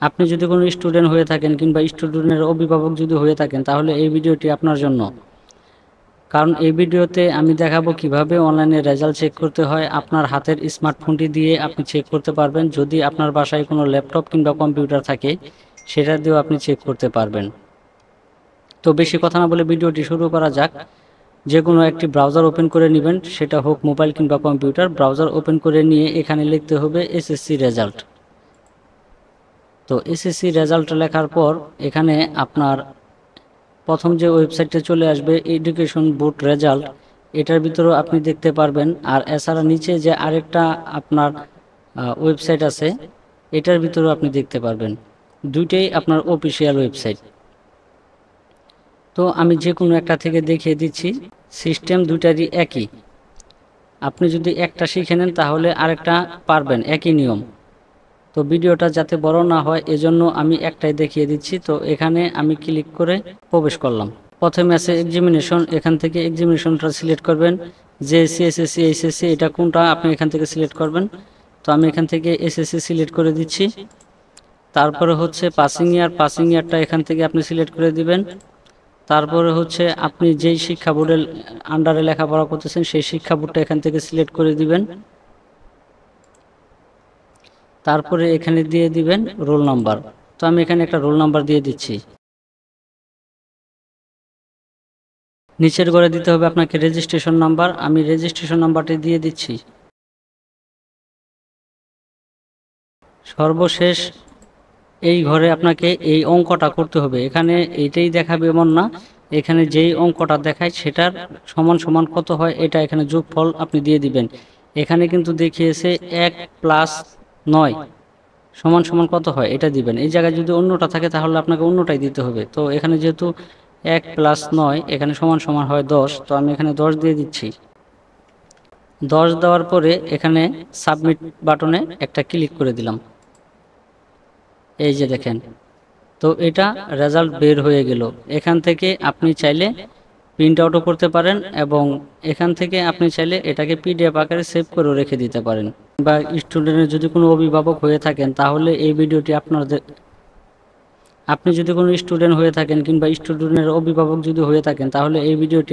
আপনি যদি কোনো স্টুডেন্ট হয়ে থাকেন কিংবা স্টুডেন্টের অভিভাবক যদি হয়ে থাকেন তাহলে এই ভিডিওটি আপনার জন্য। কারণ এই ভিডিওতে আমি দেখাবো কিভাবে অনলাইনে রেজাল্ট চেক করতে হয়। আপনার হাতের স্মার্টফোনটি দিয়ে আপনি চেক করতে পারবেন। যদি আপনার বাসায় কোনো ল্যাপটপ কিংবা কম্পিউটার থাকে সেটা দিয়েও আপনি চেক করতে পারবেন। তো বেশি কথা না বলে ভিডিওটি শুরু করা যাক। যে কোনো একটি ব্রাউজার ওপেন করে নেবেন, সেটা হোক মোবাইল কিংবা কম্পিউটার। ব্রাউজার ওপেন করে নিয়ে এখানে লিখতে হবে এসএসসি রেজাল্ট। তো এসএসসি রেজাল্ট লেখার পর এখানে আপনার প্রথম যে ওয়েবসাইটে চলে আসবে এডুকেশন বোর্ড রেজাল্ট, এটার ভিতরেও আপনি দেখতে পারবেন। আর এছাড়া নিচে যে আরেকটা আপনার ওয়েবসাইট আছে এটার ভিতরেও আপনি দেখতে পারবেন। দুইটাই আপনার অফিসিয়াল ওয়েবসাইট। তো আমি যে কোনো একটা থেকে দেখিয়ে দিচ্ছি। সিস্টেম দুইটারই একই। আপনি যদি একটা শিখে নেন তাহলে আরেকটা পারবেন, একই নিয়ম। তো ভিডিওটা যাতে বড় না হয় এজন্য আমি একটাই দেখিয়ে দিচ্ছি। তো এখানে আমি ক্লিক করে প্রবেশ করলাম। প্রথমে আছে এক্সামিনেশন, এখান থেকে এক্সামিনেশনটা সিলেক্ট করবেন। জেএসসি, এসএসসি, এইচএসসি এটা কোনটা আপনি এখান থেকে সিলেক্ট করবেন। তো আমি এখান থেকে এসএসসি সিলেক্ট করে দিচ্ছি। তারপরে হচ্ছে পাসিং ইয়ারটা এখান থেকে আপনি সিলেক্ট করে দিবেন। তারপরে হচ্ছে আপনি যেই শিক্ষা বোর্ডের আন্ডারে লেখাপড়া করতেছেন সেই শিক্ষা বোর্ডটা এখান থেকে সিলেক্ট করে দিবেন। তারপরে এখানে দিয়ে দিবেন রোল নাম্বার। তো আমি এখানে একটা রোল নাম্বার দিয়ে দিচ্ছি। নিচের ঘরে দিতে হবে আপনাকে রেজিস্ট্রেশন নাম্বার। আমি রেজিস্ট্রেশন নাম্বারটি দিয়ে দিচ্ছি। সর্বশেষ এই ঘরে আপনাকে এই অঙ্কটা করতে হবে। এখানে এইটাই দেখাবে এমন না, এখানে যেই অঙ্কটা দেখায় সেটার সমান সমান কত হয় এটা এখানে যোগফল আপনি দিয়ে দিবেন। এখানে কিন্তু দেখিয়েছে 1+9 সমান সমান কত হয় এটা দিবেন। এই জায়গায় যদি অন্যটা থাকে তাহলে আপনাকে অন্যটাই দিতে হবে। তো এখানে যেহেতু 1+9 এখানে সমান সমান হয় 10, তো আমি এখানে 10 দিয়ে দিচ্ছি। 10 দেওয়ার পরে এখানে সাবমিট বাটনে একটা ক্লিক করে দিলাম। এই যে দেখেন, তো এটা রেজাল্ট বের হয়ে গেল। এখান থেকে আপনি চাইলে প্রিন্ট আউটও করতে পারেন এবং এখান থেকে আপনি চাইলে এটাকে পিডিএফ আকারে সেভ করে রেখে দিতে পারেন। বা স্টুডেন্টের যদি কোনো অভিভাবক হয়ে থাকেন তাহলে এই ভিডিওটি আপনাদের, আপনি যদি কোনো স্টুডেন্ট হয়ে থাকেন কিংবা স্টুডেন্টের অভিভাবক যদি হয়ে থাকেন তাহলে এই ভিডিওটি